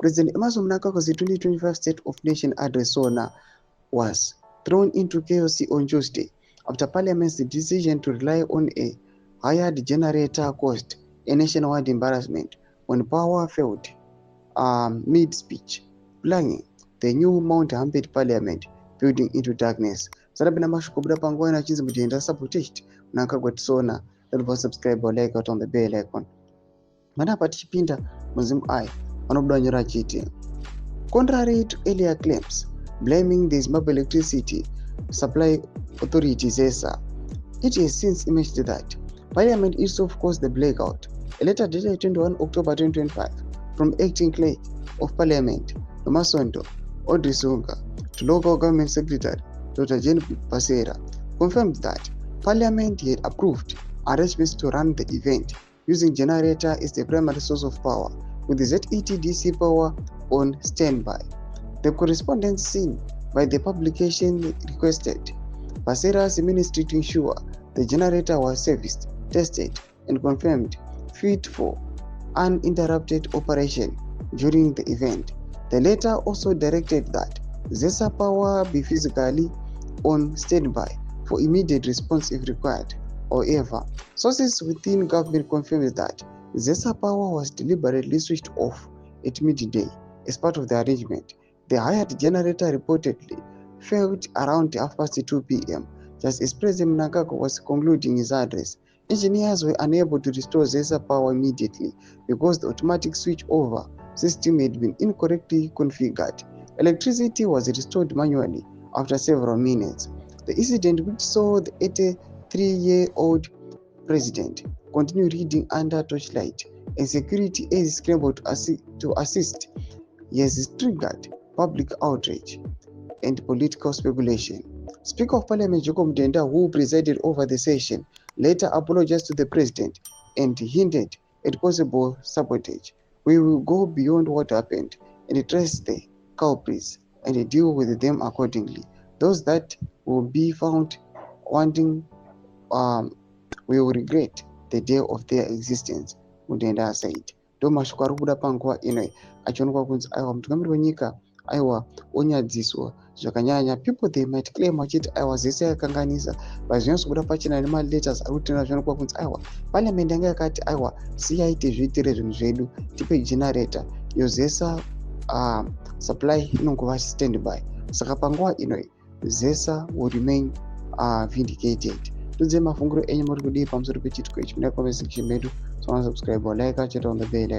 President Emmerson Mnangagwa's 2025 State of Nation address was thrown into chaos on Tuesday after Parliament's decision to rely on a hired generator caused a nationwide embarrassment when power failed mid-speech, plunging the new Mount Humbert Parliament building into darkness. Sarabina mashoko buda panguwa na chinzi mujenda sabotaged Mnangagwa tisona don't subscribe or like out on the bell icon. Mana patichipinda muzimu ai anobuda nyora chiti. Contrary to earlier claims blaming the Zimbabwe Electricity Supply Authority ZESA, it has since emerged that Parliament itself caused the blackout. A letter dated 21 October 2025 from acting clerk of Parliament Nomasonto Odrisunga to local government secretary Dr. Jane Pasera confirmed that Parliament had approved arrangements to run the event using generator as the primary source of power, with the ZETDC power on standby. The correspondence seen by the publication requested Pasera's ministry to ensure the generator was serviced, tested, and confirmed fit for uninterrupted operation during the event. The letter also directed that ZESA power be physically on standby for immediate response if required. However, sources within government confirmed that ZESA power was deliberately switched off at midday as part of the arrangement. The hired generator reportedly failed around 2 p.m. just as President Mnangagwa was concluding his address. Engineers were unable to restore ZESA power immediately because the automatic switch-over system had been incorrectly configured. Electricity was restored manually after several minutes. The incident, which saw the 83-year-old president continue reading under torchlight and security aides scrambled to assist, has triggered public outrage and political speculation. Speaker of Parliament Jacob Mutenda, who presided over the session, later apologized to the president and hinted at possible sabotage. We will go beyond what happened and trace the culprits and deal with them accordingly. Those that will be found wanting will regret the day of their existence, Mutenda said. Ndomashoko ari kubuda panguva ino achionekwa kunzi aiwa mutungamiri wenyika aiwa onyadziswa zvakanyanya. People they might claim vachiti aiwa ZESA yakanganisa, but zvinonzi kubuda pachena nemaletters ari kutenda zvionekwa kunzi aiwa Parliament yanga yakati aiwa siyai tizviitire zvinhu zvedu, tipe generator yo ZESA supply inongova standby. Saka panguva ino ZESA will remain vindicated. Tudze mafunguro enyu muri kudii pamusoro pechitiko ichi muna comment section medu. So subscribe or like, check on the bell icon.